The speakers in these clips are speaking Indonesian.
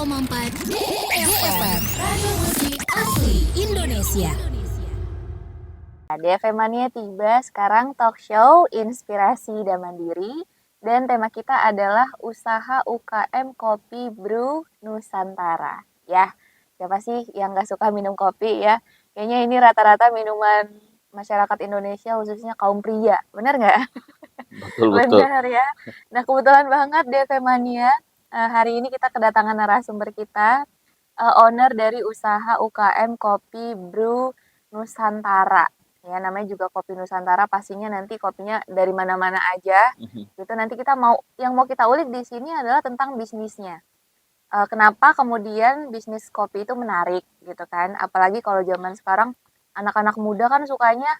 101,4 DFM Radio Musik Asli Indonesia. DFM Mania tiba, sekarang talk show Inspirasi dan Mandiri. Dan tema kita adalah usaha UKM Kopi Brew Nusantara. Ya, siapa sih yang gak suka minum kopi ya? Kayaknya ini rata-rata minuman masyarakat Indonesia, khususnya kaum pria. Bener nggak? Betul. Bener ya. Nah, kebetulan banget DFM Mania. Hari ini kita kedatangan narasumber kita, owner dari usaha UKM Kopi Brew Nusantara. Ya, namanya juga Kopi Nusantara, pastinya nanti kopinya dari mana-mana aja. Gitu. Nanti yang mau kita ulik di sini adalah tentang bisnisnya. Kenapa kemudian bisnis kopi itu menarik gitu kan? Apalagi kalau zaman sekarang anak-anak muda kan sukanya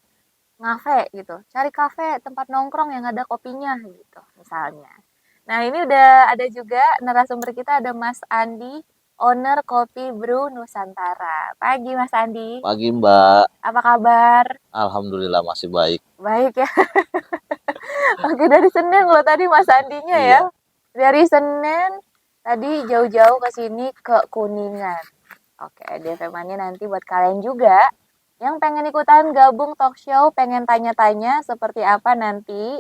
ngafe gitu. Cari kafe, tempat nongkrong yang ada kopinya gitu misalnya. Nah, ini udah ada juga narasumber kita, ada Mas Andi, owner Kopi Brew Nusantara. Pagi Mas Andi. Pagi Mbak, Apa kabar? alhamdulillah masih baik. Baik ya. Oke, dari Senin loh tadi Mas Andinya ya. Iya. Dari Senin tadi jauh-jauh ke sini ke Kuningan. Oke, DFM-nya nanti buat kalian juga yang pengen ikutan gabung talk show, pengen tanya-tanya seperti apa nanti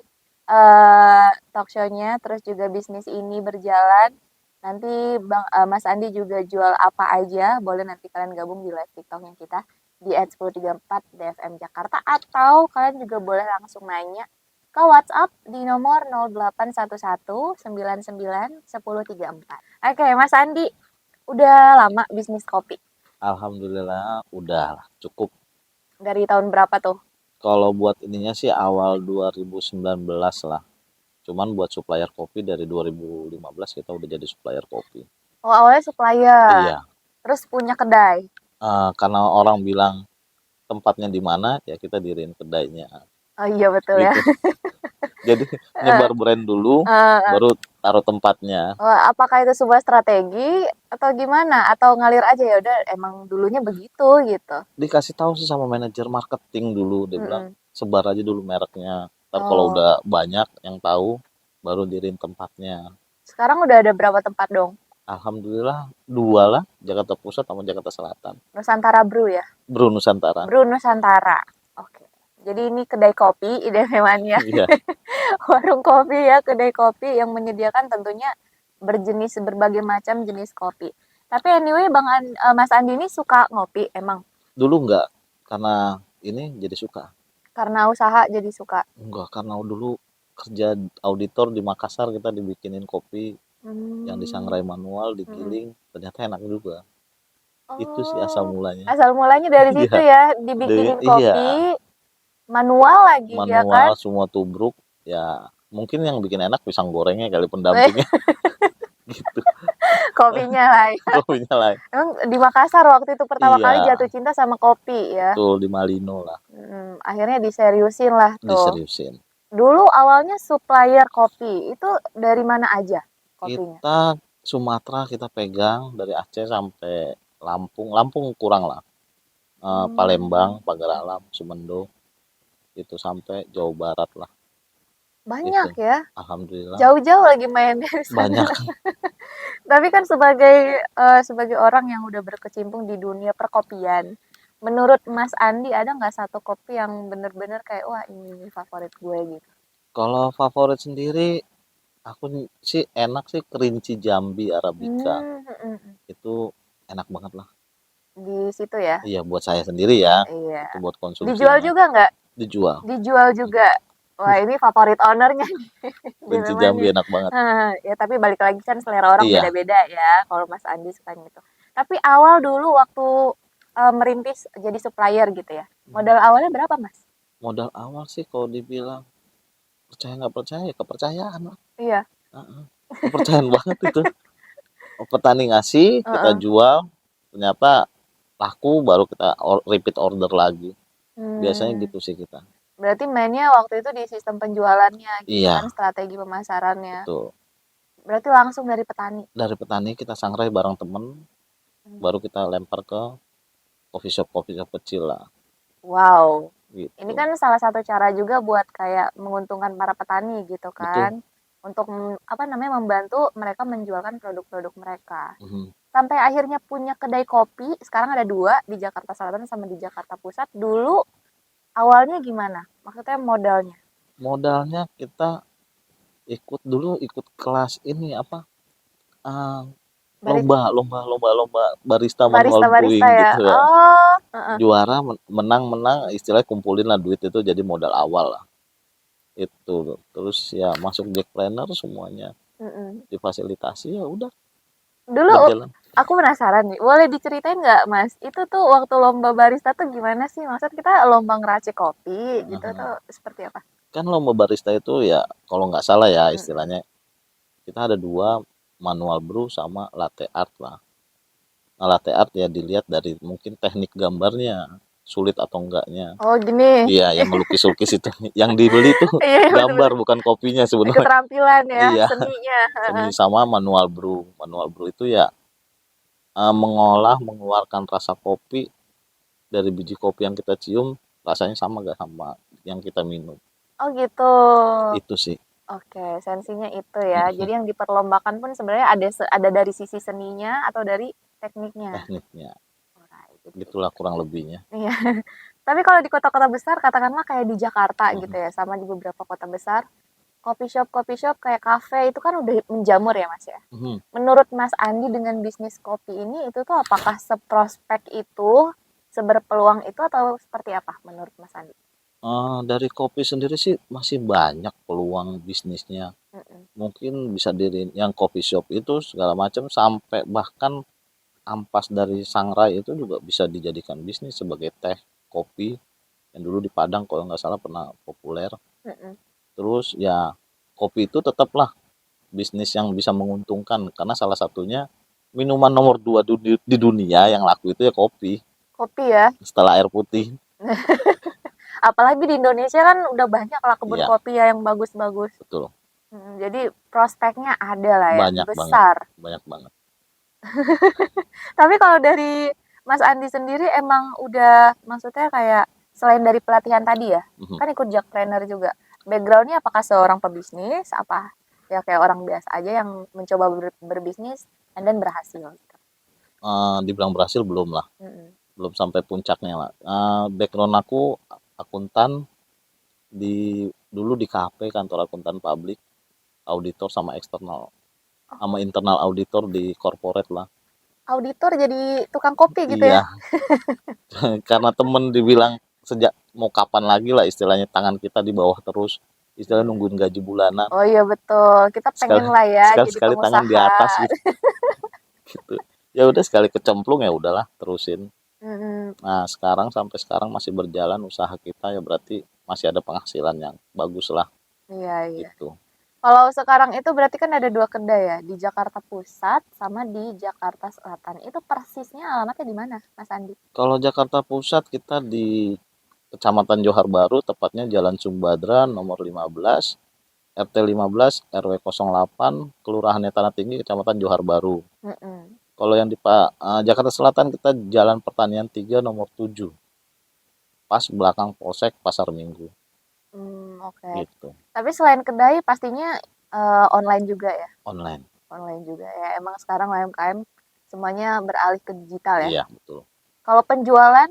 talk show-nya, terus juga bisnis ini berjalan. Nanti Mas Andi juga jual apa aja, boleh nanti kalian gabung di live TikTok-nya kita di @1034 DFM Jakarta, atau kalian juga boleh langsung nanya ke WhatsApp di nomor 0811991034. Oke, Mas Andi, udah lama bisnis kopi? Alhamdulillah udah lah, cukup. Dari tahun berapa tuh? Kalau buat ininya sih awal 2019 lah. Cuman buat supplier kopi dari 2015 kita udah jadi supplier kopi. Oh, awalnya supplier. Iya. Terus punya kedai. Karena orang bilang tempatnya di mana, ya kita diriin kedainya. Oh iya betul ya. Gitu. Jadi nyebar brand dulu, baru taruh tempatnya. Apakah itu sebuah strategi atau gimana? Atau ngalir aja ya udah emang dulunya begitu gitu? Dikasih tahu sih sama manajer marketing dulu, dia bilang sebar aja dulu mereknya. Ntar kalau Oh. udah banyak yang tahu, baru diriin tempatnya. Sekarang udah ada berapa tempat dong? Alhamdulillah 2 lah, Jakarta Pusat sama Jakarta Selatan. Nusantara Brew ya? Brew Nusantara. Brew Nusantara. Oke. Jadi ini kedai kopi, ide mewannya. Iya. Warung kopi ya, kedai kopi yang menyediakan tentunya berbagai macam jenis kopi. Tapi anyway, Mas Andi ini suka ngopi emang? Dulu enggak, karena ini jadi suka. Karena usaha jadi suka? Enggak, karena dulu kerja auditor di Makassar, kita dibikinin kopi yang disangrai manual, digiling, ternyata enak juga. Itu sih asal mulanya. Asal mulanya dari situ ya, dibikinin kopi, manual lagi ya kan? Manual, semua tubruk, ya mungkin yang bikin enak pisang gorengnya kali pendampingnya. Gitu. Kopinya lah ya. Kopinya lah. Emang di Makassar waktu itu pertama Iya. kali jatuh cinta sama kopi ya? Betul, di Malino lah. Akhirnya diseriusin lah tuh. Diseriusin. Dulu awalnya supplier kopi, itu dari mana aja kopinya? Kita Sumatera kita pegang dari Aceh sampai Lampung. Lampung kurang lah. Palembang, Pagar Alam, Sumendo. Itu sampai Jawa Barat lah. Banyak Itu. ya? Alhamdulillah. Jauh-jauh lagi main dari sana. Banyak. Tapi kan sebagai orang yang udah berkecimpung di dunia perkopian, menurut Mas Andi ada nggak satu kopi yang bener-bener kayak wah ini favorit gue gitu? Kalau favorit sendiri, aku sih enak sih Kerinci Jambi Arabica. Itu enak banget lah. Di situ ya? Iya, buat saya sendiri ya. Iya. Itu buat konsumsi. Dijual juga nggak? Dijual. Dijual juga. Wah, ini favorit ownernya nih. Kerinci Jambi enak banget. Ya tapi balik lagi kan selera orang Iya. beda-beda ya. Kalau Mas Andi suka gitu. Tapi awal dulu waktu merintis jadi supplier gitu ya. Modal awalnya berapa Mas? Modal awal sih kalau dibilang percaya nggak percaya, ya kepercayaan lah. Iya. Kepercayaan banget itu. Petani ngasih, kita jual, ternyata laku, baru kita repeat order lagi. Biasanya gitu sih kita. Berarti mainnya waktu itu di sistem penjualannya gitu Iya. kan, strategi pemasarannya. Betul. Berarti langsung dari petani. Dari petani kita sangrai bareng temen, baru kita lempar ke coffee shop kecil lah. Wow. Gitu. Ini kan salah satu cara juga buat kayak menguntungkan para petani gitu kan. untuk membantu mereka menjualkan produk-produk mereka. Mhm. Sampai akhirnya punya kedai kopi, sekarang ada 2 di Jakarta Selatan sama di Jakarta Pusat. Dulu awalnya gimana? Maksudnya modalnya? Modalnya kita ikut kelas ini apa, eee, Bari lomba barista manual barista-barista brewing ya? gitu ya. Oh, heeh. Juara menang istilahnya kumpulin lah duit itu jadi modal awal lah, itu. Terus ya masuk Jackpreneur semuanya Mhm. difasilitasi, ya udah Dulu berjalan. aku penasaran nih, boleh diceritain nggak Mas, itu tuh waktu lomba barista tuh gimana sih? Maksud kita lomba ngeracik kopi gitu tuh Heeh. seperti apa? Kan lomba barista itu ya kalau nggak salah ya Mhm. istilahnya, kita ada 2, manual brew sama latte art lah. Nah, latte art ya dilihat dari mungkin teknik gambarnya, sulit atau enggaknya. Oh gini. Iya, yang ngelukis-lukis itu. Yang dibeli tuh Iya iya, betul gambar betul. bukan kopinya sebenarnya. Keterampilan ya, Iya, seninya, seni heeh. sama manual brew. Manual brew itu ya mengolah, mengeluarkan rasa kopi dari biji kopi yang kita cium, rasanya sama gak sama yang kita minum. Oh gitu. Itu sih Oke, sensinya itu ya. Jadi yang diperlombakan pun sebenarnya ada dari sisi seninya atau dari tekniknya. tekniknya. Alright, jadi kayak Gitulah gitu. kurang lebihnya. Iya. Tapi kalau di kota-kota besar, katakanlah kayak di Jakarta gitu Mhm, ya, sama di beberapa kota besar, coffee shop kayak kafe itu kan udah menjamur ya Mas ya. mhm. Menurut Mas Andi dengan bisnis kopi ini itu tuh apakah seprospek itu, seberpeluang itu atau seperti apa menurut Mas Andi? Dari kopi sendiri sih masih banyak peluang bisnisnya. Mhm. Mungkin bisa diri yang coffee shop itu segala macam sampai bahkan ampas dari sangrai itu juga bisa dijadikan bisnis sebagai teh, kopi yang dulu di Padang kalau nggak salah pernah populer. Mhm. Terus ya kopi itu tetaplah bisnis yang bisa menguntungkan karena salah satunya minuman nomor 2 di dunia yang laku itu ya kopi Kopi ya. setelah air putih. Apalagi di Indonesia kan udah banyak lah kebun Iya, kopi ya yang bagus-bagus. betul. Jadi prospeknya ada lah ya, Banyak banget, besar. banyak banget. Tapi kalau dari Mas Andi sendiri emang udah maksudnya kayak selain dari pelatihan tadi ya, Mhm. kan ikut Jackpreneur juga. Backgroundnya apakah seorang pebisnis, apa ya kayak orang biasa aja yang mencoba berbisnis dan berhasil gitu. Dibilang berhasil belum lah, Mm-mm. belum sampai puncaknya lah. Background aku akuntan di dulu di KP, kantor akuntan publik, auditor sama eksternal sama internal auditor di corporate lah. Auditor jadi tukang kopi gitu ya. Iya, karena temen dibilang sejak mau kapan lagi lah istilahnya tangan kita di bawah terus, istilahnya nungguin gaji bulanan, Oh iya betul, kita sekali pengen lah ya jadi sekali tangan di pengusaha. atas gitu. Gitu. Ya udah sekali kecemplung ya udahlah terusin. Mm-mm. Nah, sampai sekarang masih berjalan usaha kita ya berarti masih ada penghasilan yang bagus lah Iya iya. gitu. Kalau sekarang itu berarti kan ada 2 kedai ya, di Jakarta Pusat sama di Jakarta Selatan. Itu persisnya alamatnya di mana, Mas Andi? Kalau Jakarta Pusat kita di Kecamatan Johar Baru, tepatnya Jalan Sumbadra nomor 15, RT 15, RW 08, Kelurahannya Tanah Tinggi, Kecamatan Johar Baru. Mhm. Kalau yang di Jakarta Selatan kita Jalan Pertanian 3 nomor 7, pas belakang Polsek Pasar Minggu Oke. gitu. Tapi selain kedai pastinya online juga ya? Online. Online juga ya. Emang sekarang UMKM semuanya beralih ke digital ya. Iya, betul. Kalau penjualan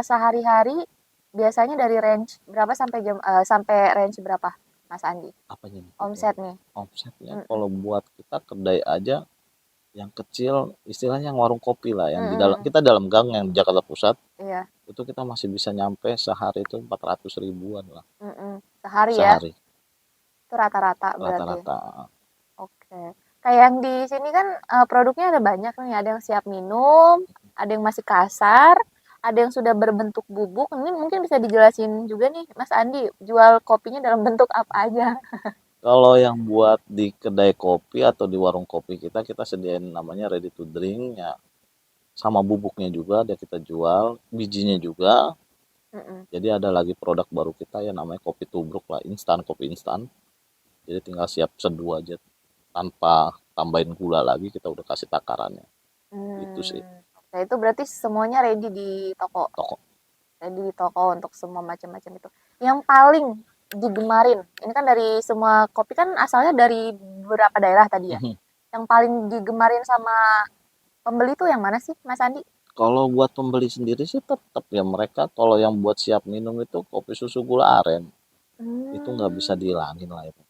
sehari-hari biasanya dari range berapa sampai range berapa, Mas Andi? Apanya nih? Omsetnya? Omsetnya Mm-mm. kalau buat kita kedai aja yang kecil istilahnya yang warung kopi lah yang di dalam Mm-mm. kita dalam gang yang di Jakarta Pusat Iya. itu kita masih bisa nyampe sehari itu 400 ribuan lah Mm-mm. Sehari ya? sehari Itu rata-rata berarti. rata-rata. Oke. Kayak yang di sini kan produknya ada banyak nih. Ada yang siap minum, ada yang masih kasar, ada yang sudah berbentuk bubuk. Ini mungkin bisa dijelasin juga nih, Mas Andi, jual kopinya dalam bentuk apa aja? Kalau yang buat di kedai kopi atau di warung kopi kita sediain namanya ready to drink ya, sama bubuknya juga ada kita jual, bijinya juga. Mm-mm. Jadi ada lagi produk baru kita ya namanya kopi tubruk lah, instan, kopi instan. Jadi tinggal siap seduh aja tanpa tambahin gula lagi, kita udah kasih takarannya. Itu sih Oke, itu berarti semuanya ready di toko. toko. Ready di toko untuk semua macam-macam itu. Yang paling digemarin? Ini kan dari semua kopi kan asalnya dari beberapa daerah tadi ya. Mhm. Yang paling digemarin sama pembeli tuh yang mana sih, Mas Andi? Kalau buat pembeli sendiri sih tetap ya mereka kalau yang buat siap minum itu kopi susu gula aren. Itu nggak bisa Hmm, dihilangin lah itu.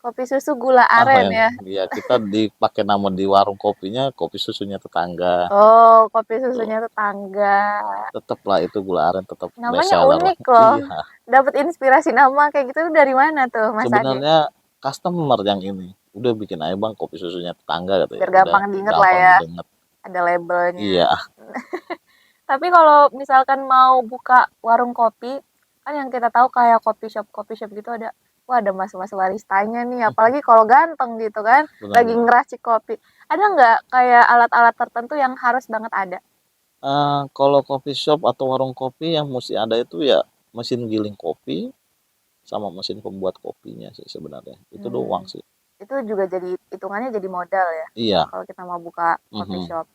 kopi susu gula Ah, aren yang ya. ya kita dipakai nama di warung kopinya kopi susunya tetangga. Oh, kopi Tuh, susunya tetangga. tetap lah itu gula aren tetap best Namanya seller lah. unik loh. Iya, Dapat inspirasi nama kayak gitu tuh dari mana tuh, Mas Andi? sebenarnya customer yang ini udah bikin aja bang kopi susunya tetangga gitu ya. Biar Udah gampang diinget lah gampang ya. didengar. Ada labelnya. Iya, Tapi kalau misalkan mau buka warung kopi, kan yang kita tahu kayak coffee shop gitu ada, wah ada mas-mas baristanya nih, apalagi kalau ganteng gitu kan, lagi benar-benar. ngeracik kopi. Ada nggak kayak alat-alat tertentu yang harus banget ada? Kalau coffee shop atau warung kopi yang mesti ada itu ya mesin giling kopi sama mesin pembuat kopinya sih sebenarnya. Itu doang Hmm, sih. itu juga jadi hitungannya jadi modal ya, Iya. kalau kita mau buka coffee Mhm. shop.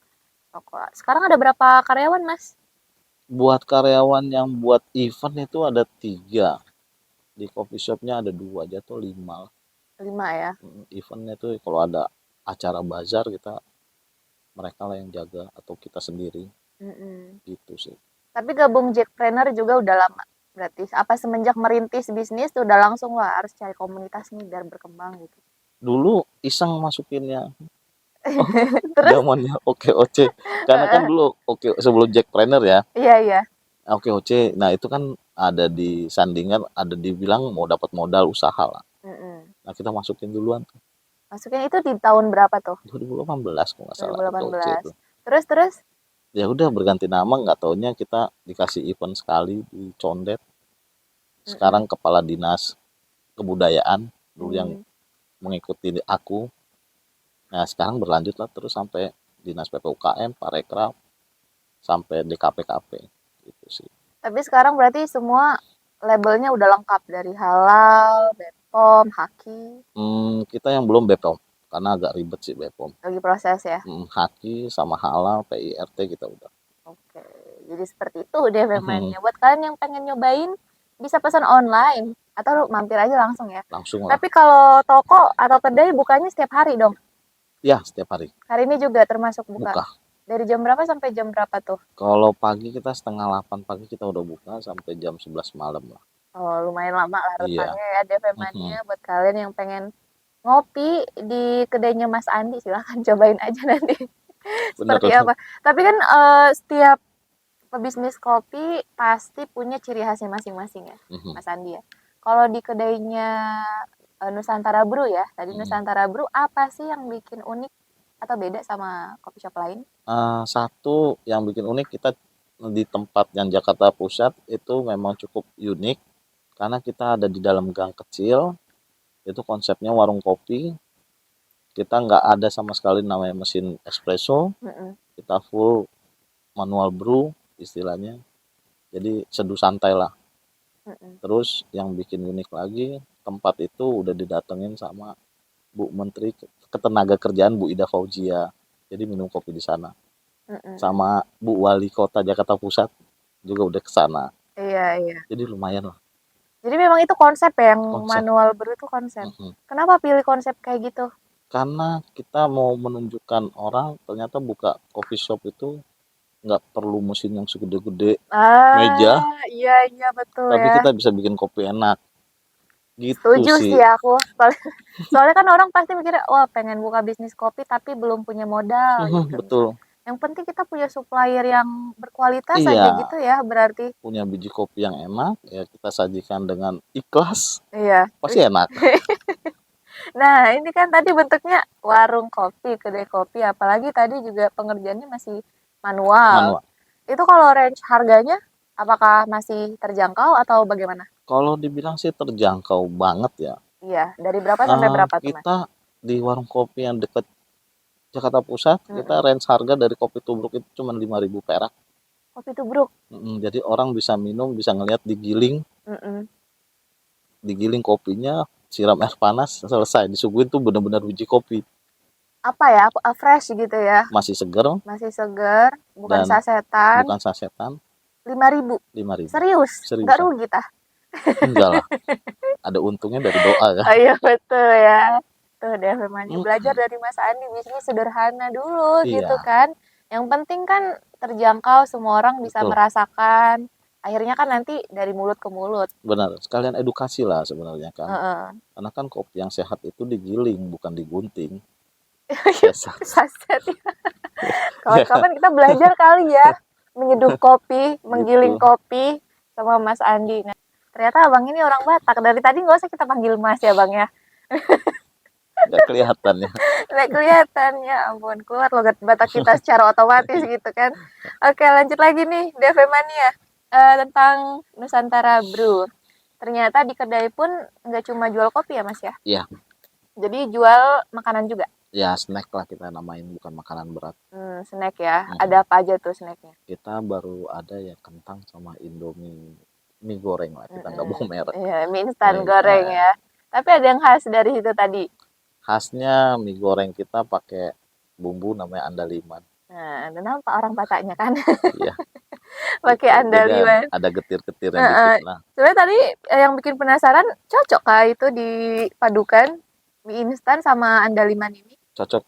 Toko. Sekarang ada berapa karyawan, Mas? Buat karyawan yang buat event itu ada 3. Di coffee shopnya ada 2 aja tuh 5. 5 ya. Eventnya tuh kalau ada acara bazar kita mereka lah yang jaga atau kita sendiri Mm-mm. gitu sih. Tapi gabung Jackpreneur juga udah lama. Berarti apa semenjak merintis bisnis tuh udah langsung wah harus cari komunitas nih biar berkembang gitu. Dulu iseng masukinnya Terus zamannya OKOC karena kan dulu oke sebelum Jackpreneur ya iya iya. OKOC. Nah itu kan ada di sandingan ada dibilang mau dapat modal usaha lah. Mm-mm. Nah kita masukin duluan tuh Masuknya itu di tahun berapa tuh? 2018 kalau nggak salah OKOC 2018. itu. Terus Ya udah berganti nama nggak taunya kita dikasih event sekali di Condet. mm-mm. Sekarang kepala dinas kebudayaan dulu yang Hmm. mengikuti aku. Nah sekarang berlanjut lah terus sampai dinas PPUKM, Parekraf, sampai DKP-KP gitu sih. Tapi sekarang berarti semua labelnya udah lengkap dari halal, BPOM, Haki, Kita yang belum BPOM karena agak ribet sih BPOM. lagi proses ya. Haki sama halal, PIRT kita udah. Oke. Jadi seperti itu deh Mhm, pemainnya. Buat kalian yang pengen nyobain bisa pesan online atau mampir aja langsung ya. langsung lah. Tapi kalau toko atau kedai bukanya setiap hari dong. Ya setiap hari Hari ini juga termasuk buka. buka. Dari jam berapa sampai jam berapa tuh? Kalau pagi kita 7:30 pagi kita udah buka sampai jam 11 malam lah. Oh, lumayan lama lah Iya. rentangnya ya DP Mhm, Mania buat kalian yang pengen ngopi di kedainya Mas Andi silahkan cobain aja nanti bener seperti bener. apa. Tapi kan setiap pebisnis kopi pasti punya ciri khasnya masing-masing ya, Mhm, Mas Andi ya. Kalau di kedainya Nusantara Brew ya, tadi mhm. Nusantara Brew apa sih yang bikin unik atau beda sama kopi shop lain? Satu yang bikin unik kita di tempat yang Jakarta Pusat itu memang cukup unik karena kita ada di dalam gang kecil. Itu konsepnya warung kopi. Kita nggak ada sama sekali namanya mesin espresso. Mm-mm. Kita full manual brew istilahnya. Jadi seduh santai lah. Mm-mm. Terus yang bikin unik lagi tempat itu udah didatengin sama Bu Menteri Ketenagakerjaan Bu Ida Fauzia. Jadi minum kopi di sana. Mm-mm. Sama Bu Wali Kota Jakarta Pusat juga udah ke sana. Iya, iya. Jadi lumayan lah Jadi memang itu konsep ya, yang konsep. manual brew itu konsep. Mhm. Kenapa pilih konsep kayak gitu? Karena kita mau menunjukkan orang ternyata buka coffee shop itu nggak perlu mesin yang segede-gede meja, Iya iya betul tapi ya. kita bisa bikin kopi enak. Gitu Setuju sih. sih aku. Soalnya kan orang pasti mikirnya, wah pengen buka bisnis kopi tapi belum punya modal gitu Betul. misalnya. Yang penting kita punya supplier yang berkualitas aja Iya, gitu ya berarti. punya biji kopi yang enak, ya kita sajikan dengan ikhlas, Iya. pasti enak. Nah ini kan tadi bentuknya warung kopi, kedai kopi, apalagi tadi juga pengerjaannya masih manual. Manual. Itu kalau range harganya apakah masih terjangkau atau bagaimana? Kalau dibilang sih terjangkau banget ya. Iya, dari berapa sampai berapa tuh, Mas? Kita di warung kopi yang dekat Jakarta Pusat, kita Mm-mm. range harga dari kopi tubruk itu cuma 5.000 perak. Kopi tubruk. Jadi orang bisa minum, bisa ngelihat Mm-mm. digiling kopinya, siram air panas, selesai. Disuguhin tuh benar-benar biji kopi. Apa ya? Fresh gitu ya. Masih seger Masih seger, bukan dan sasetan. bukan sasetan, 5.000. 5.000. Serius? Nggak Seriusan. rugi tah? Enggak lah, ada untungnya dari doa kan. Oh iya betul ya. Tuh DV Mania belajar Mm, dari Mas Andi bisnis sederhana dulu gitu iya, kan. Yang penting kan terjangkau semua orang bisa betul. merasakan. Akhirnya kan nanti dari mulut ke mulut. Benar, sekalian edukasi lah sebenarnya kan. Heeh. Karena kan kopi yang sehat itu digiling, bukan digunting. Biasa. Saset ya. Ya, Kawan-kawan kita belajar kali ya menyeduh kopi, menggiling gitu. kopi sama Mas Andi. Nah, ternyata abang ini orang Batak. Dari tadi nggak usah kita panggil Mas ya bang ya. Nggak kelihatan ya. Nggak kelihatan ya ampun keluar logat Batak kita secara otomatis gitu kan. Oke lanjut lagi nih DV Mania. Tentang Nusantara Brew. Ternyata di kedai pun nggak cuma jual kopi ya mas ya. Iya, Jadi jual makanan juga. ya snack lah kita namain, bukan makanan berat. Snack ya. Mhm. Ada apa aja tuh snacknya? Kita baru ada ya kentang sama Indomie mie goreng lah. Kita nggak bawa merek. Iya, mie instan Eh, goreng ya. Tapi ada yang khas dari situ tadi. Khasnya mie goreng kita pakai bumbu namanya andaliman. Nah, kenapa orang Bataknya kan Iya, pakai gitu. Jadi andaliman. ada getir-getirnya Nah, dikit lah. sebenarnya tadi yang bikin penasaran cocok kah itu dipadukan mie instan sama andaliman ini? Cocok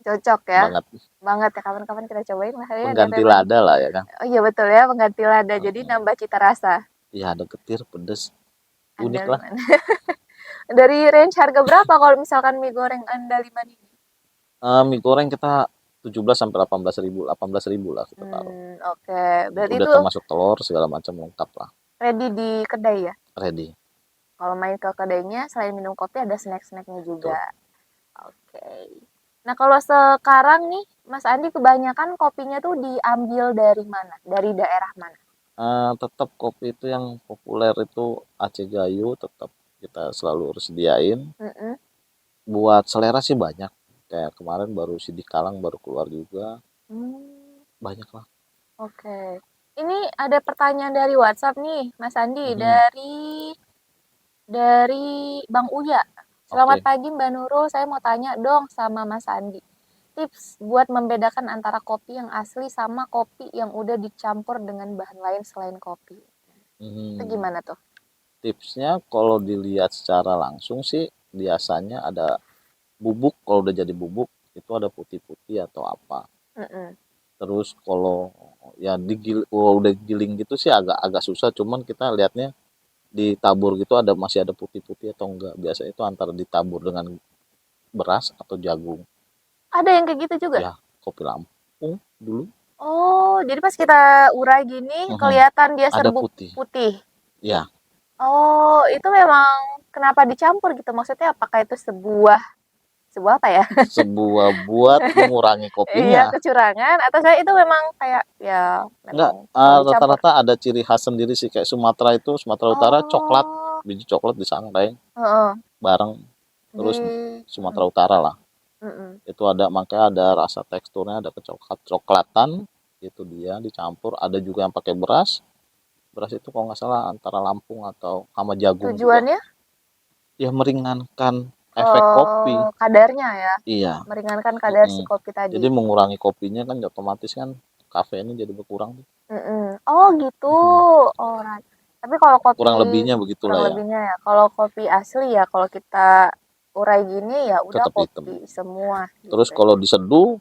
Cocok ya. banget. Banget ya kapan-kapan kita cobain lah ya. Pengganti DP Mania. lada lah ya kan. Oh iya betul ya, pengganti lada. Jadi nambah cita rasa. Iya, ada getir, pedes. Unik lah. Andaliman. Dari range harga berapa kalau misalkan mie goreng andaliman ini? Mie goreng kita 17 sampai 18.000, 18.000 lah kita taruh. Oke. Berarti Udah itu termasuk telur segala macam lengkap lah. ready di kedai ya? Ready. Kalau main ke kedainya selain minum kopi ada snack-snacknya juga. Oke. Nah kalau sekarang nih Mas Andi kebanyakan kopinya tuh diambil dari mana? Dari daerah mana? Tetap kopi itu yang populer itu Aceh Gayo, tetap kita selalu harus sediain. Mm-mm. Buat selera sih banyak. Kayak kemarin baru Sidik Kalang baru keluar juga. Hmm, Banyak lah. Oke. Ini ada pertanyaan dari WhatsApp nih, Mas Andi Mhm. dari Bang Uya. Selamat Oke. pagi Mbak Nurul, saya mau tanya dong sama Mas Andi. Tips buat membedakan antara kopi yang asli sama kopi yang udah dicampur dengan bahan lain selain kopi. Itu Mhm. gimana tuh? Tipsnya kalau dilihat secara langsung sih biasanya ada bubuk, kalau udah jadi bubuk itu ada putih-putih atau apa. Mm-mm. Terus kalau ya kalau udah giling gitu sih agak susah, cuman kita lihatnya ditabur gitu masih ada putih-putih atau enggak. Biasanya itu antara ditabur dengan beras atau jagung. Ada yang kayak gitu juga? Ya, kopi Lampung dulu. Oh, jadi pas kita urai gini kelihatan dia Ada serbuk putih. putih. Ya, Oh, itu memang kenapa dicampur gitu? Maksudnya apakah itu sebuah apa ya? sebuah buat mengurangi Iya, kopinya. kecurangan atau saya itu memang kayak ya Enggak, memang kalau dicampur. rata-rata ada ciri khas sendiri sih, kayak Sumatera Utara coklat, Oh, biji coklat disangrai heeh. bareng, Di terus Sumatera Utara lah. mm-mm. Itu makanya ada rasa teksturnya ada coklatan, itu dia dicampur. Ada juga yang pakai beras. Beras itu kalau nggak salah antara Lampung atau sama jagung juga. Tujuannya Ya meringankan efek kopi. kadarnya ya, Iya. meringankan kadar si Mm-mm. kopi tadi. Jadi mengurangi kopinya kan otomatis kan kafeinnya jadi berkurang. Oh gitu. Oh, right. Tapi kalau kopi Kurang lebihnya begitulah kurang ya. lebihnya ya. Kalau kopi asli ya, kalau kita urai gini ya udah Tetap hitam. kopi semua. Terus Gitu. kalau diseduh,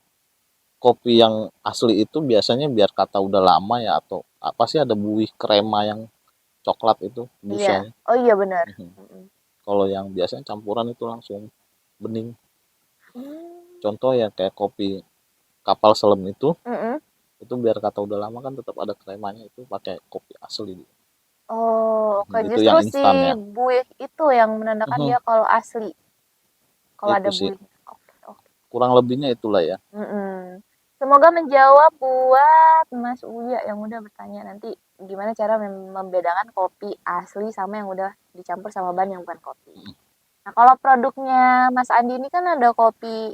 kopi yang asli itu biasanya biar kata udah lama ya, atau apa sih, ada buih krema yang coklat itu Iya. busanya. Oh iya benar. Kalau yang biasanya campuran itu langsung bening. Hmm. Contoh ya kayak kopi kapal selam itu Mm-mm. biar kata udah lama kan tetap ada kremanya, itu pakai kopi asli. Oh, oke. Itu Justru yang si instan ya. buih itu yang menandakan dia kalau asli. Kalau Itu ada sih buih. Oke. kurang lebihnya itulah ya. Semoga menjawab buat Mas Uya yang udah bertanya nanti gimana cara membedakan kopi asli sama yang udah dicampur sama ban yang bukan kopi. Nah, kalau produknya Mas Andi ini kan ada kopi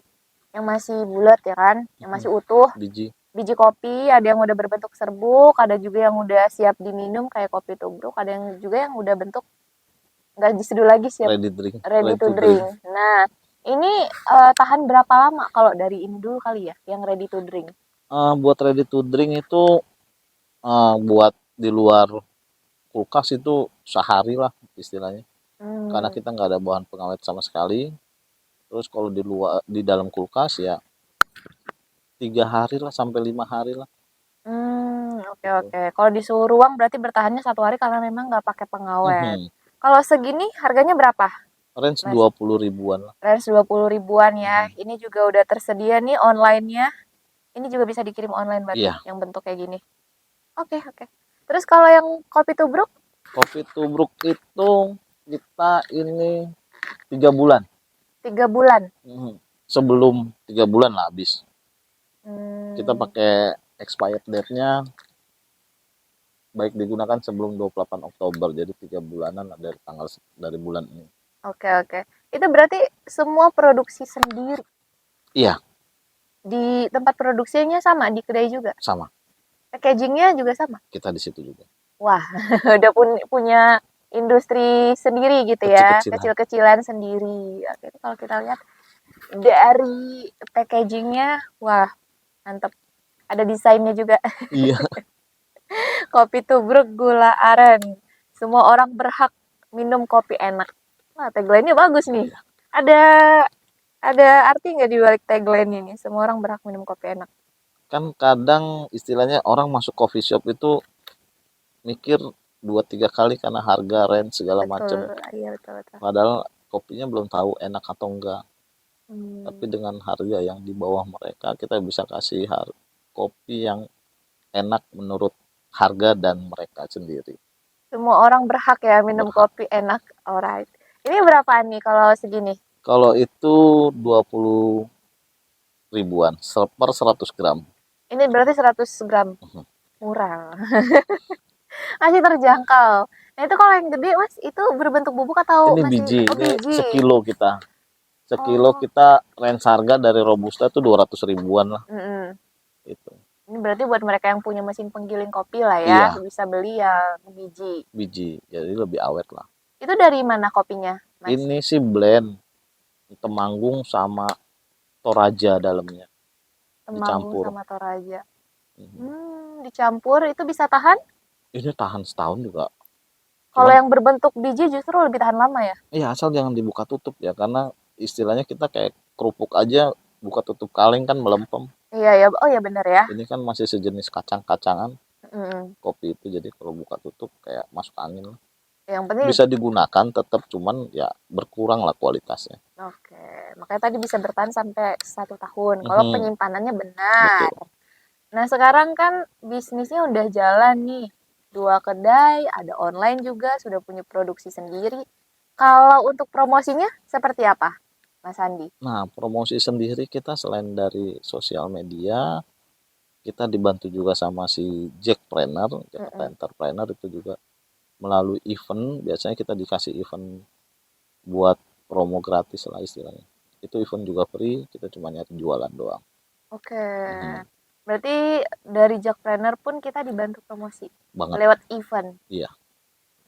yang masih bulat ya kan, yang masih utuh, biji kopi, ada yang udah berbentuk serbuk, ada juga yang udah siap diminum kayak kopi tubruk, ada yang juga yang udah bentuk nggak diseduh lagi siap ready to drink. Nah, ini tahan berapa lama kalau dari ini dulu kali ya, yang ready to drink? Buat ready to drink itu buat di luar kulkas itu sehari lah istilahnya. Karena Hmm. kita nggak ada bahan pengawet sama sekali. Terus kalau di dalam kulkas ya 3 hari lah sampai 5 hari lah Oke gitu. oke. Kalau di suhu ruang berarti bertahannya 1 hari karena memang nggak pakai pengawet. Mhm. Kalau segini harganya berapa, Range Mas? 20 ribuan lah. Range 20 ribuan ya. Mhm. Ini juga udah tersedia nih online-nya. Ini juga bisa dikirim online berarti Iya, yang bentuk kayak gini. Oke oke. Terus kalau yang kopi tubruk kopi tubruk itu kita ini 3 bulan. 3 bulan. Mhm. Sebelum 3 bulan lah habis. Kita Hmm, pakai expired date-nya baik digunakan sebelum 28 Oktober. Jadi 3 bulanan lah dari bulan ini. oke oke. Itu berarti semua produksi sendiri. Iya, Di tempat produksinya sama, di kedai juga. sama. Packagingnya juga sama. Kita di situ juga. Wah, udah punya industri sendiri gitu ya, Kecil-kecilan. kecil-kecilan sendiri. Oke, itu kalau kita lihat dari packagingnya, wah mantep. Ada desainnya juga. Iya. Kopi tubruk gula aren. Semua orang berhak minum kopi enak. Wah, tagline-nya bagus nih. Iya. Ada ada arti nggak di balik tagline ini? Semua orang berhak minum kopi enak. Kan kadang istilahnya orang masuk coffee shop itu mikir 2-3 kali karena harga, rent segala Betul, macem. iya betul betul. Padahal kopinya belum tahu enak atau enggak. Tapi Hmm. dengan harga yang di bawah mereka, kita bisa kasih kopi yang enak menurut harga dan mereka sendiri. Semua orang berhak ya minum Berhak. kopi enak. Alright. Ini berapaan nih kalau segini? Kalau itu 20 ribuan per 100 gram. Ini berarti 100 gram. Mhm. Murah. Masih terjangkau. Nah, itu kalau yang gede, Mas, itu berbentuk bubuk atau Ini masih biji, oh ini biji? sekilo kita. Sekilo Oh, kita range harga dari Robusta itu 200 ribuan lah. mm-mm. Itu. Ini berarti buat mereka yang punya mesin penggiling kopi lah ya, Iya, bisa beli yang biji. biji. Jadi lebih awet lah. Itu dari mana kopinya, Mas? Ini sih blend Temanggung sama Toraja dalamnya Temanggung dicampur. sama Toraja. Mhm. Dicampur itu bisa tahan? Ini tahan setahun juga. Kalau Cuman yang berbentuk biji justru lebih tahan lama ya? iya asal jangan dibuka tutup ya karena istilahnya kita kayak kerupuk aja buka tutup kaleng kan melempem. Iya ya, oh ya bener ya. Ini kan masih sejenis kacang-kacangan Mm. kopi itu jadi kalau buka tutup kayak masuk angin lah. Yang penting, Bisa digunakan tetap cuman ya berkurang lah kualitasnya. oke. Makanya tadi bisa bertahan sampai 1 tahun. Kalau Mhm, penyimpanannya benar. betul. Nah sekarang kan bisnisnya udah jalan nih. 2 kedai, ada online juga, sudah punya produksi sendiri. Kalau untuk promosinya seperti apa, Mas Andi? Nah, promosi sendiri kita selain dari sosial media, kita dibantu juga sama si Jackpreneur, Jakarta Mm-mm. Entrepreneur itu juga melalui event. Biasanya kita dikasih event buat promo gratis lah istilahnya. Itu event juga free, kita cuma nyari jualan doang. Oke. Mhm, Berarti dari Jackpreneur pun kita dibantu promosi banget. lewat event. Iya,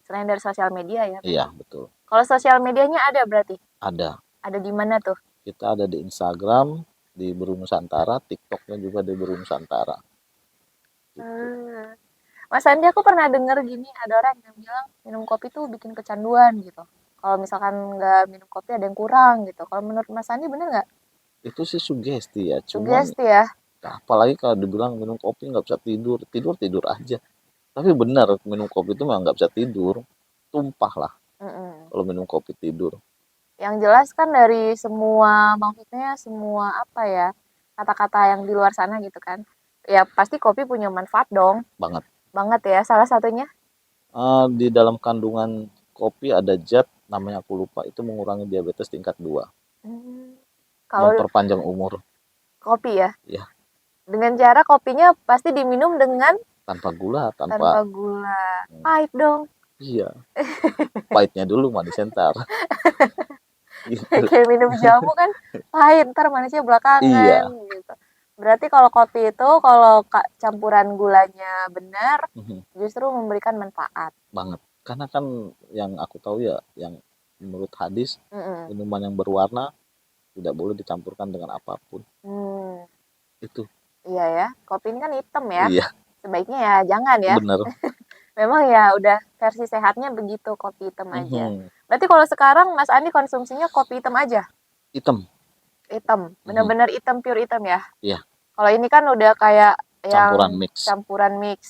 Selain dari sosial media ya iya memang. betul. Kalau sosial medianya ada berarti? Ada. Ada di mana tuh? Kita ada di Instagram, di Beru Nusantara, TikToknya juga di Beru Nusantara. Gitu. Hmm. Mas Andi, aku pernah denger gini, ada orang yang bilang minum kopi tuh bikin kecanduan gitu. Kalau misalkan nggak minum kopi ada yang kurang gitu. Kalau menurut Mas Andi bener nggak? Itu sih sugesti ya, cuman Sugesti ya? apalagi kalau dibilang minum kopi nggak bisa tidur, tidur tidur aja. Tapi benar minum kopi itu memang nggak bisa tidur, tumpah lah Mm-mm. kalau minum kopi tidur. Yang jelas kan dari semua, maksudnya semua apa ya, kata-kata yang di luar sana gitu kan. Ya pasti kopi punya manfaat dong. Banget. Banget ya, salah satunya. Di dalam kandungan kopi ada zat namanya aku lupa itu mengurangi diabetes tingkat 2, Hmm. Kalau memperpanjang umur. kopi ya, Ya, dengan cara kopinya pasti diminum dengan tanpa gula, tanpa tanpa gula. Pahit dong. iya, pahitnya dulu manis entar. Gitu. Kayak minum jamu kan pahit, ntar manisnya belakangan Iya. gitu. Berarti kalau kopi itu kalau campuran gulanya benar, Mhm, justru memberikan manfaat. banget. Karena kan yang aku tahu ya, yang menurut hadis Mm-mm. minuman yang berwarna tidak boleh dicampurkan dengan apapun. Hmm, Itu. iya ya. Kopi ini kan hitam ya. Iya, Sebaiknya ya jangan ya. bener. Memang ya udah versi sehatnya begitu, kopi hitam aja. Mhm. Berarti kalau sekarang Mas Andi konsumsinya kopi hitam aja? Hitam. Hitam, Mhm. bener-bener hitam, pure hitam ya? Iya, Kalau ini kan udah kayak campuran yang mix. campuran mix.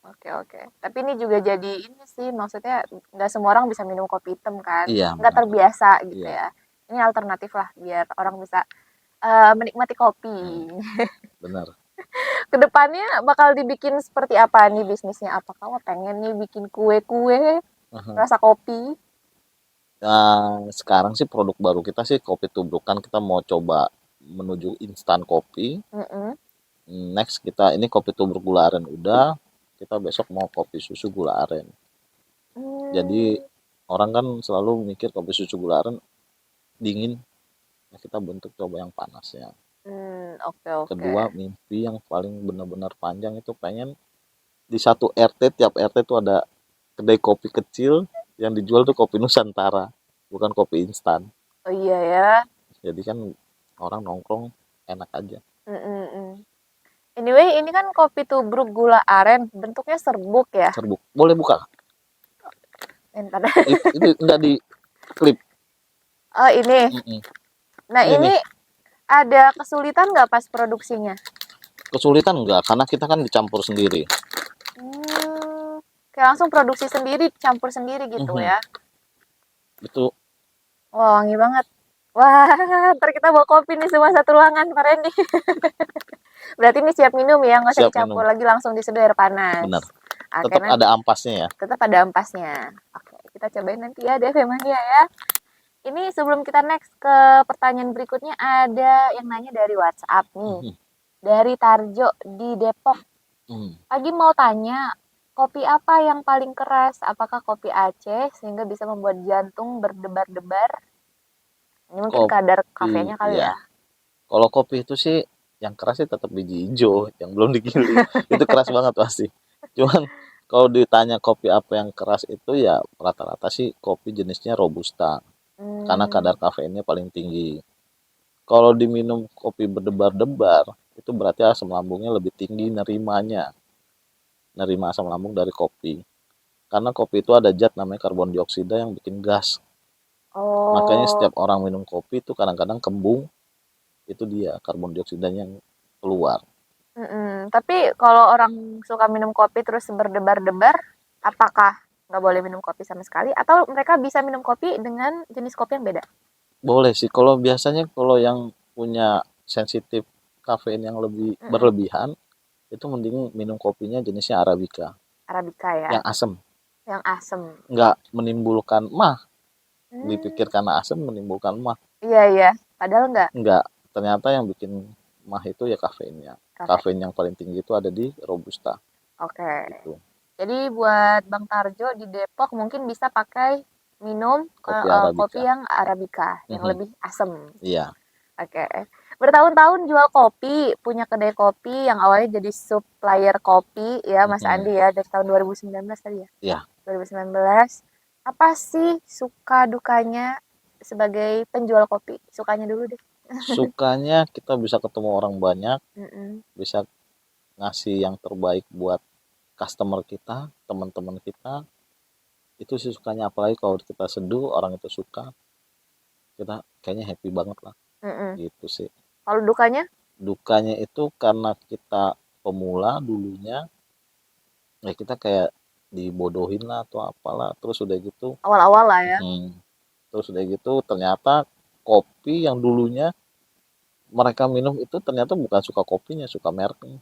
Oke, oke. Tapi ini juga jadi ini sih, maksudnya nggak semua orang bisa minum kopi hitam kan? Iya, Nggak benar. terbiasa gitu Iya. ya. Ini alternatif lah biar orang bisa menikmati Hmm, kopi. benar. Kedepannya bakal dibikin seperti apa nih bisnisnya? Apakah wah pengen nih bikin kue-kue Mhm. rasa kopi? Sekarang sih produk baru kita sih kopi tubruk, kan kita mau coba menuju instan kopi. Mm-mm. Next kita ini kopi tubruk gula aren udah, kita besok mau kopi susu gula aren. Jadi Hmm, orang kan selalu mikir kopi susu gula aren dingin, nah kita bentuk coba yang panasnya. oke oke. Kedua, mimpi yang paling benar-benar panjang itu pengen di satu RT, tiap RT tuh ada kedai kopi kecil yang dijual tuh kopi Nusantara, bukan kopi instan. Oh iya ya. Jadi kan orang nongkrong enak aja. Mm-mm-mm. Anyway, ini kan kopi tubruk gula aren, bentuknya serbuk ya. Serbuk. Boleh buka? Entar. Itu enggak di klip. Oh ini. Mm-mm. Nah Ini nih, ini ada kesulitan nggak pas produksinya? kesulitan enggak? Karena kita kan dicampur sendiri. Kayak langsung produksi sendiri, campur sendiri gitu Mhm. ya. Itu Wah, wangi banget. Wah, ntar kita bawa kopi nih semua satu ruangan, Pak Randy. Berarti ini siap minum ya, nggak usah siap dicampur minum. lagi, langsung diseduh air panas. Benar. Oke, Tetap nanti ada ampasnya ya. tetap ada ampasnya. Oke, kita cobain nanti ya, DV Mania ya. Ini sebelum kita next ke pertanyaan berikutnya, ada yang nanya dari WhatsApp nih. Mhm. Dari Tarjo di Depok. Mhm. Lagi mau tanya, kopi apa yang paling keras? Apakah kopi Aceh sehingga bisa membuat jantung berdebar-debar? Ini mungkin kadar Kopi, kafenya kali ya. ya. Kalau kopi itu sih yang keras sih tetap biji hijau yang belum digiling. Itu keras banget pasti. Cuman kalau ditanya kopi apa yang keras itu ya rata-rata sih kopi jenisnya robusta karena kadar Hmm, kafeinnya paling tinggi. Kalau diminum kopi berdebar-debar itu berarti asam lambungnya lebih tinggi nerima asam lambung dari kopi. Karena kopi itu ada zat namanya karbon dioksida yang bikin gas. Makanya oh, setiap orang minum kopi itu kadang-kadang kembung, itu dia karbon dioksidanya yang keluar. Tapi kalau orang suka minum kopi terus berdebar-debar, apakah nggak boleh minum kopi sama sekali? Atau mereka bisa minum kopi dengan jenis kopi yang beda? Boleh sih, kalau biasanya kalau yang punya sensitif kafein yang lebih Mm-mm. berlebihan, itu mending minum kopinya jenisnya Arabica, Arabica ya, yang asam, yang asem. nggak menimbulkan mah. Hmm, Dipikir karena asam menimbulkan mah, iya iya. Padahal nggak nggak. Ternyata yang bikin mah itu ya kafeinnya. kafe. Kafein yang paling tinggi itu ada di robusta, Oke. gitu. Jadi buat Bang Tarjo di Depok mungkin bisa pakai minum Kopi kopi Arabica. yang Arabica, yang Mhm. lebih asem. Iya. Oke. Bertahun-tahun jual kopi, punya kedai kopi yang awalnya jadi supplier kopi ya Mas Mhm. Andi ya dari tahun 2019 tadi ya. Iya. 2019. Apa sih suka dukanya sebagai penjual kopi? Sukanya dulu deh. Sukanya kita bisa ketemu orang banyak, Mm-mm. bisa ngasih yang terbaik buat customer kita, teman-teman kita. Itu sih sukanya, apalagi kalau kita seduh orang itu suka, kita kayaknya happy banget lah, Mm-mm. gitu sih. Kalau dukanya Dukanya itu karena kita pemula dulunya, ya kita kayak dibodohin lah atau apalah, terus udah gitu, awal-awal lah ya. terus udah gitu ternyata kopi yang dulunya mereka minum itu ternyata bukan suka kopinya, suka mereknya.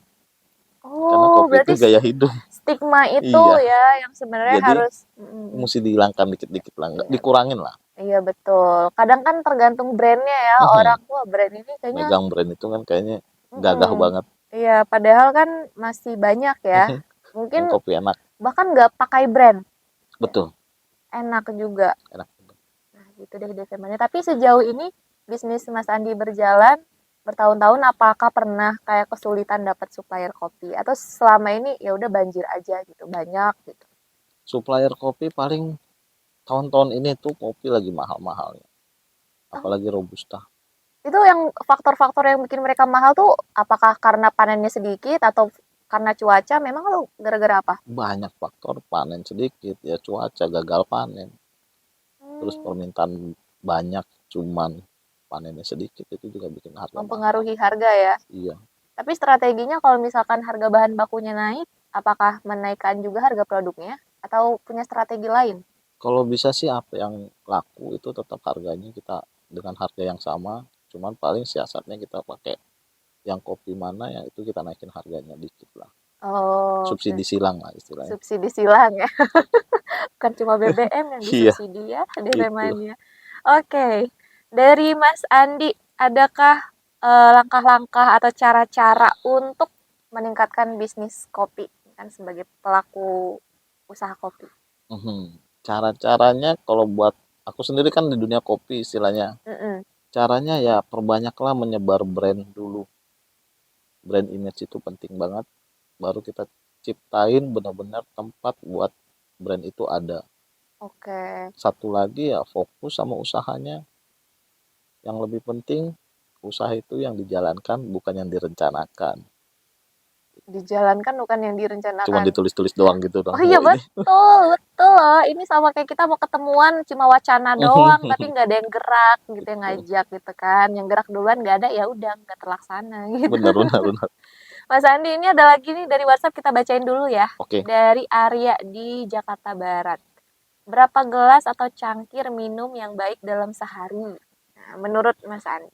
Karena Oh, kopi itu berarti gaya hidup. stigma itu Iya, ya yang sebenarnya jadi harus mm, mesti dihilangkan dikit-dikit lah, iya, dikurangin lah. iya betul. Kadang kan tergantung brandnya ya orang wah brand ini kayaknya Megang brand itu kan kayaknya gagah mm, banget. iya padahal kan masih banyak ya. Mungkin Yang kopi enak, bahkan nggak pakai brand betul, enak juga. enak. Nah gitu deh Desemanya. Tapi sejauh ini bisnis Mas Andi berjalan bertahun-tahun apakah pernah kayak kesulitan dapat supplier kopi atau selama ini ya udah banjir aja gitu banyak gitu. Supplier kopi paling tahun-tahun ini tuh kopi lagi mahal-mahalnya, Oh, apalagi robusta. itu yang faktor-faktor yang bikin mereka mahal tuh apakah karena panennya sedikit atau karena cuaca memang lu gara-gara apa? Banyak faktor, panen sedikit, ya cuaca, gagal panen, terus Hmm, permintaan banyak, cuman panennya sedikit, itu juga bikin harga mahal. mempengaruhi harga ya. Iya, Tapi strateginya kalau misalkan harga bahan bakunya naik, apakah menaikkan juga harga produknya atau punya strategi lain? kalau bisa sih apa yang laku itu tetap harganya kita dengan harga yang sama, cuman paling siasatnya kita pakai yang kopi mana ya itu kita naikin harganya dikit lah. Oh, Subsidi oke. silang lah istilahnya. Subsidi silang ya. Bukan cuma BBM yang Iya, disubsidi ya, itu. DP-nya. Oke. Dari Mas Andi, adakah langkah-langkah atau cara-cara untuk meningkatkan bisnis kopi kan sebagai pelaku usaha kopi? Mhm. Cara-caranya kalau buat aku sendiri kan di dunia kopi istilahnya. Mm-mm. Caranya ya perbanyaklah menyebar brand dulu. Brand image itu penting banget. Baru kita ciptain benar-benar tempat buat brand itu ada. Oke. Satu lagi ya fokus sama usahanya. Yang lebih penting usaha itu yang dijalankan bukan yang direncanakan. Dijalankan bukan yang Cuman direncanakan. ditulis-tulis doang gitu dong. Oh iya Oh ini. betul, betul loh. Ini sama kayak kita mau ketemuan cuma wacana doang, tapi nggak ada yang gerak gitu yang Betul. ngajak gitu kan. Yang gerak duluan nggak ada ya udah nggak terlaksana gitu. Benar, benar, benar. Mas Andi ini ada lagi nih dari WhatsApp kita bacain dulu ya. Oke, Dari Arya di Jakarta Barat. Berapa gelas atau cangkir minum yang baik dalam sehari? Nah, menurut Mas Andi.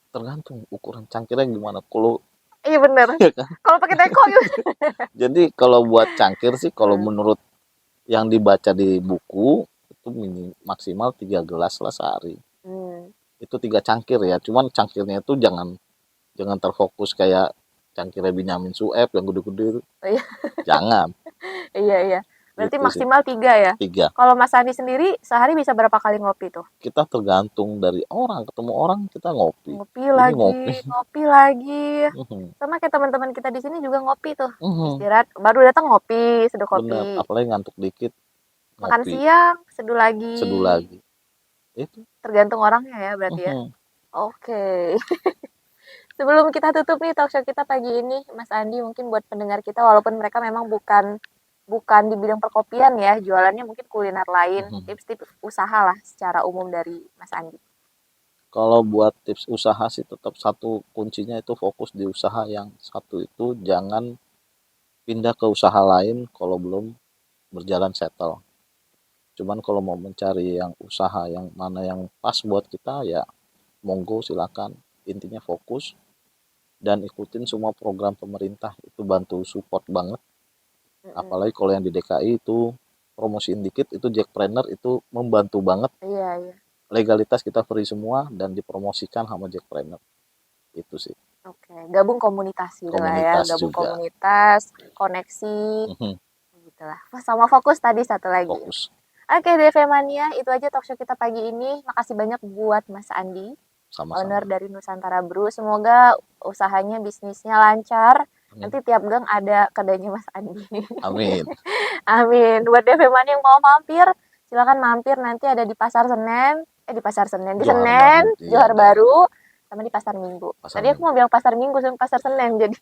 tergantung ukuran cangkirnya gimana. Kalau Iya bener. ya kan. Kalau pakai teko gitu. Jadi kalau buat cangkir sih kalau Hmm. menurut yang dibaca di buku itu maksimal 3 gelas lah sehari. Hmm. Itu 3 cangkir ya. Cuman cangkirnya itu jangan jangan terfokus kayak cangkirnya Benyamin Sueb yang gede-gede itu. Oh, iya, Jangan. iya, iya. Berarti Itu sih. maksimal 3 ya? 3. Kalau Mas Andi sendiri sehari bisa berapa kali ngopi tuh? Kita tergantung dari orang, ketemu orang kita ngopi. Ngopi Ini lagi, ngopi. ngopi lagi. Mhm, Sama kayak teman-teman kita di sini juga ngopi tuh. mhm, Istirahat, baru datang ngopi, seduh bener. kopi. Apalagi ngantuk dikit Makan ngopi. siang, seduh lagi. Seduh lagi. Itu. Tergantung orangnya ya berarti ya. Mhm, Oke. Sebelum kita tutup nih talkshow kita pagi ini, Mas Andi mungkin buat pendengar kita walaupun mereka memang bukan bukan di bidang perkopian ya, jualannya mungkin kuliner lain, mhm. tips-tips usaha lah secara umum dari Mas Andi. Kalau buat tips usaha sih tetap satu kuncinya itu fokus di usaha yang satu itu jangan pindah ke usaha lain kalau belum berjalan settle. Cuman kalau mau mencari yang usaha yang mana yang pas buat kita ya monggo silakan. Intinya fokus dan ikutin semua program pemerintah itu bantu support banget. Mm-mm. Apalagi kalau yang di DKI itu promosiin dikit itu Jackpreneur itu membantu banget. Iya, iya. Legalitas kita free semua dan dipromosikan sama Jackpreneur. Itu sih. Oke, gabung komunitas gitu lah ya, Komunitas gabung juga. komunitas, koneksi, Mhm, gitu lah. Sama fokus tadi satu lagi. fokus. Oke, DV Mania, itu aja talkshow kita pagi ini. Makasih banyak buat Mas Andi, owner Sama-sama. dari Nusantara Brew. Semoga usahanya, bisnisnya lancar. Amin. Nanti tiap gang ada kedainya Mas Andi. Amin. Amin. Buat DV Mania yang mau mampir, silakan mampir nanti ada di Pasar Senen. Di Pasar Senen. Di Johar Senen, Baru. Iya, Johar ada Baru, sama di Pasar Minggu. pasar Tadi aku Minggu. mau bilang Pasar Minggu sama Pasar Senen, jadi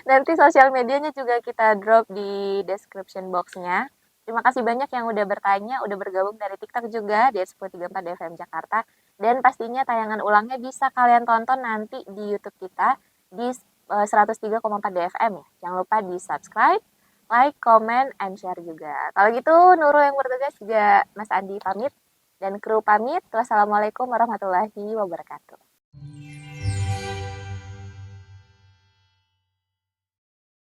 nanti sosial medianya juga kita drop di description box-nya. Terima kasih banyak yang udah bertanya, udah bergabung dari TikTok juga di 1034 DFM Jakarta. Dan pastinya tayangan ulangnya bisa kalian tonton nanti di YouTube kita di 103,4 DFM ya. Jangan lupa di subscribe, like, comment, and share juga. Kalau gitu Nurul yang bertugas juga Mas Andi pamit dan kru pamit. Wassalamualaikum warahmatullahi wabarakatuh.